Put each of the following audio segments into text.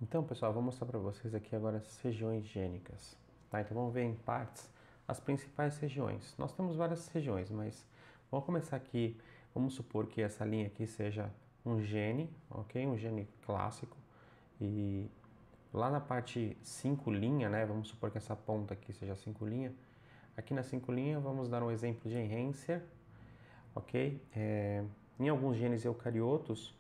Então, pessoal, vou mostrar para vocês aqui agora as regiões gênicas. Tá? Então, vamos ver em partes as principais regiões. Nós temos várias regiões, mas vamos começar aqui. Vamos supor que essa linha aqui seja um gene, ok? Um gene clássico. E lá na parte 5' né? Vamos supor que essa ponta aqui seja 5'. Aqui na 5' vamos dar um exemplo de enhancer, ok? Em alguns genes eucariotos,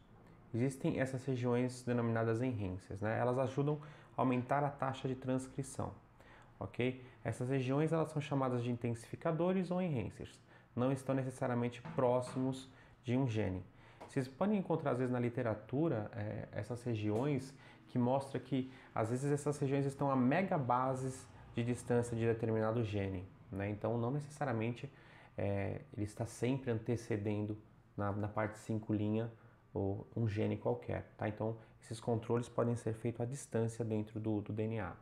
existem essas regiões denominadas enhancers, né? Elas ajudam a aumentar a taxa de transcrição, ok? Essas regiões elas são chamadas de intensificadores ou enhancers. Não estão necessariamente próximos de um gene. Vocês podem encontrar às vezes na literatura essas regiões que mostra que às vezes essas regiões estão a megabases de distância de determinado gene, né? Então não necessariamente ele está sempre antecedendo na parte 5' ou um gene qualquer, tá? Então, esses controles podem ser feitos à distância dentro do DNA.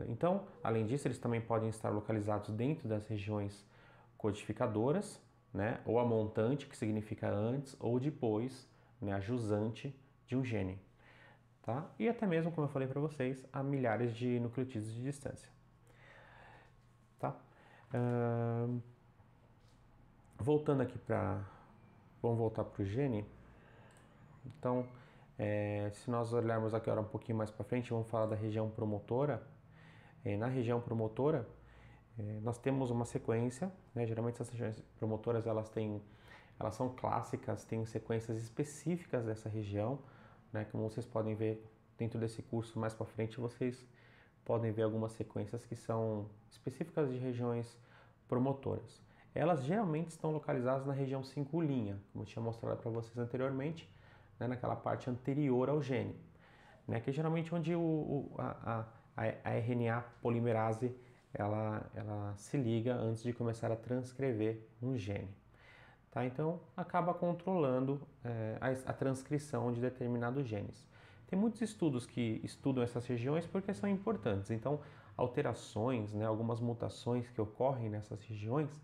Então, além disso, eles também podem estar localizados dentro das regiões codificadoras, né? Ou a montante, que significa antes ou depois, né? A jusante de um gene, tá? E até mesmo, como eu falei para vocês, a milhares de nucleotídeos de distância, tá? Voltando aqui para... Vamos voltar para o gene. Então, se nós olharmos aqui agora um pouquinho mais para frente, vamos falar da região promotora. Na região promotora, nós temos uma sequência, né? Geralmente essas regiões promotoras elas são clássicas, têm sequências específicas dessa região, né? Como vocês podem ver dentro desse curso mais para frente, vocês podem ver algumas sequências que são específicas de regiões promotoras. Elas geralmente estão localizadas na região 5', como eu tinha mostrado para vocês anteriormente, né, naquela parte anterior ao gene, né, que é geralmente onde a RNA polimerase ela se liga antes de começar a transcrever um gene. Tá? Então, acaba controlando a transcrição de determinados genes. Tem muitos estudos que estudam essas regiões porque são importantes. Então, alterações, né, algumas mutações que ocorrem nessas regiões,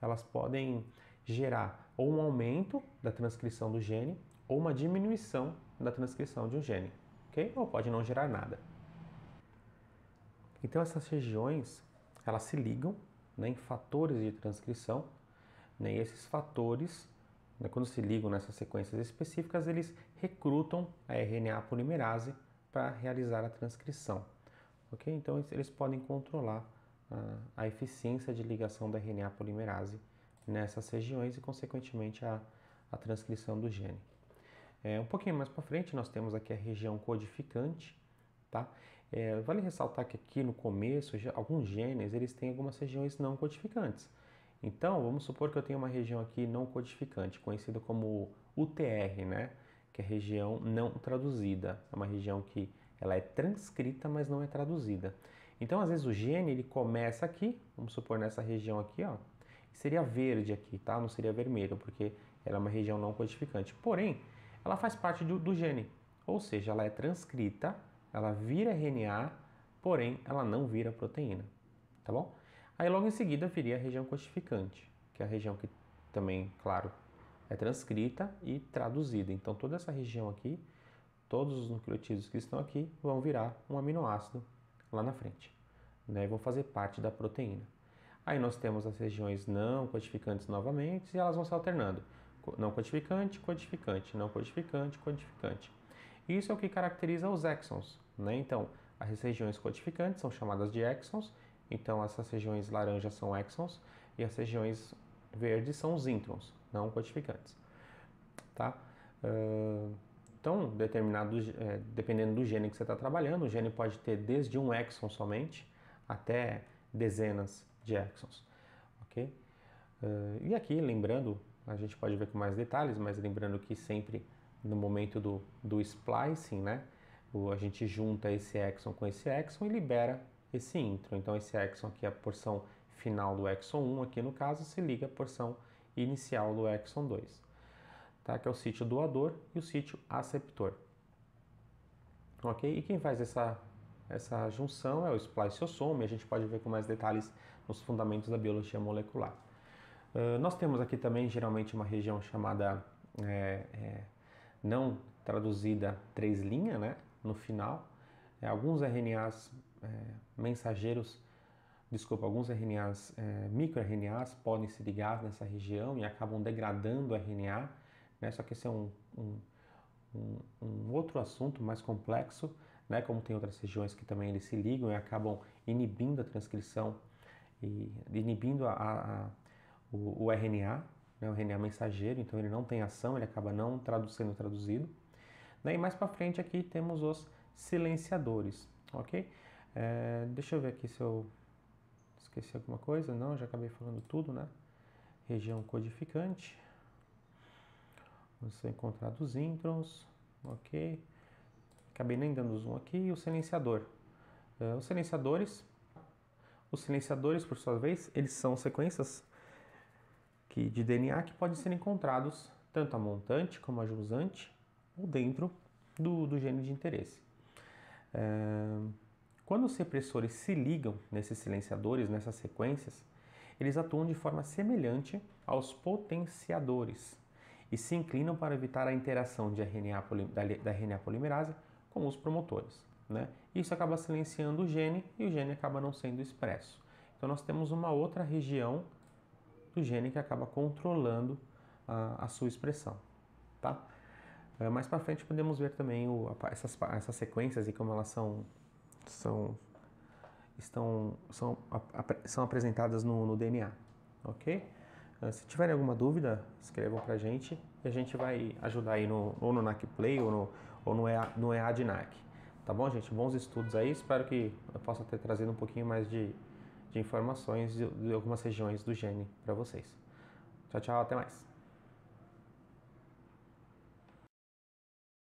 elas podem gerar ou um aumento da transcrição do gene ou uma diminuição da transcrição de um gene, ok? Ou pode não gerar nada. Então, essas regiões, elas se ligam, né, em fatores de transcrição, né, e esses fatores, né, quando se ligam nessas sequências específicas, eles recrutam a RNA polimerase para realizar a transcrição. Ok? Então, eles podem controlar a eficiência de ligação da RNA polimerase nessas regiões e, consequentemente, a transcrição do gene. Um pouquinho mais para frente, nós temos aqui a região codificante. Tá? Vale ressaltar que aqui no começo, alguns genes eles têm algumas regiões não codificantes. Então, vamos supor que eu tenho uma região aqui não codificante, conhecida como UTR, né? Que é a região não traduzida. É uma região que ela é transcrita, mas não é traduzida. Então, às vezes o gene ele começa aqui, vamos supor nessa região aqui, ó, e seria verde aqui, tá? Não seria vermelho, porque ela é uma região não codificante. Porém, ela faz parte do gene, ou seja, ela é transcrita, ela vira RNA, porém ela não vira proteína, tá bom? Aí logo em seguida viria a região codificante, que é a região que também, claro, é transcrita e traduzida. Então toda essa região aqui, todos os nucleotídeos que estão aqui vão virar um aminoácido lá na frente, né? E vão fazer parte da proteína. Aí nós temos as regiões não codificantes novamente e elas vão se alternando. Não codificante, codificante, não codificante, codificante. Isso é o que caracteriza os exons, né? Então, as regiões codificantes são chamadas de exons, então essas regiões laranjas são exons e as regiões verdes são os introns, não codificantes, tá? Então, dependendo do gene que você está trabalhando, o gene pode ter desde um exon somente até dezenas de exons, ok? E aqui, lembrando, a gente pode ver com mais detalhes, mas lembrando que sempre no momento do splicing, né, a gente junta esse exon com esse exon e libera esse intron. Então esse exon aqui é a porção final do exon 1, aqui no caso se liga a porção inicial do exon 2, tá? Que é o sítio doador e o sítio aceptor. Ok? E quem faz essa junção é o spliceosome, a gente pode ver com mais detalhes nos fundamentos da biologia molecular. Nós temos aqui também geralmente uma região chamada não traduzida 3', né? no final. Alguns RNAs mensageiros, alguns RNAs, microRNAs podem se ligar nessa região e acabam degradando o RNA, né? Só que esse é um outro assunto mais complexo, né? Como tem outras regiões que também eles se ligam e acabam inibindo a transcrição e inibindo o RNA, né? O RNA mensageiro, então ele não tem ação, ele acaba não sendo traduzido. E mais para frente aqui temos os silenciadores, ok? Deixa eu ver aqui se eu esqueci alguma coisa. Não, já acabei falando tudo, né? Região codificante. Você encontrar dos introns, ok? Acabei nem dando zoom aqui. E o silenciador. Os silenciadores, por sua vez, eles são sequências de DNA que podem ser encontrados tanto a montante como a jusante ou dentro do gene de interesse. Quando os repressores se ligam nesses silenciadores, nessas sequências, eles atuam de forma semelhante aos potenciadores e se inclinam para evitar a interação da RNA polimerase com os promotores, né? Isso acaba silenciando o gene e o gene acaba não sendo expresso. Então nós temos uma outra região do gene que acaba controlando a sua expressão, tá? Mais para frente podemos ver também essas sequências e como elas são apresentadas no DNA, ok? Se tiverem alguma dúvida, escrevam para a gente e a gente vai ajudar aí ou no NACplay ou no EADNAC. Tá bom, gente? Bons estudos aí, espero que eu possa ter trazido um pouquinho mais de informações de algumas regiões do gene para vocês. Tchau, tchau, até mais!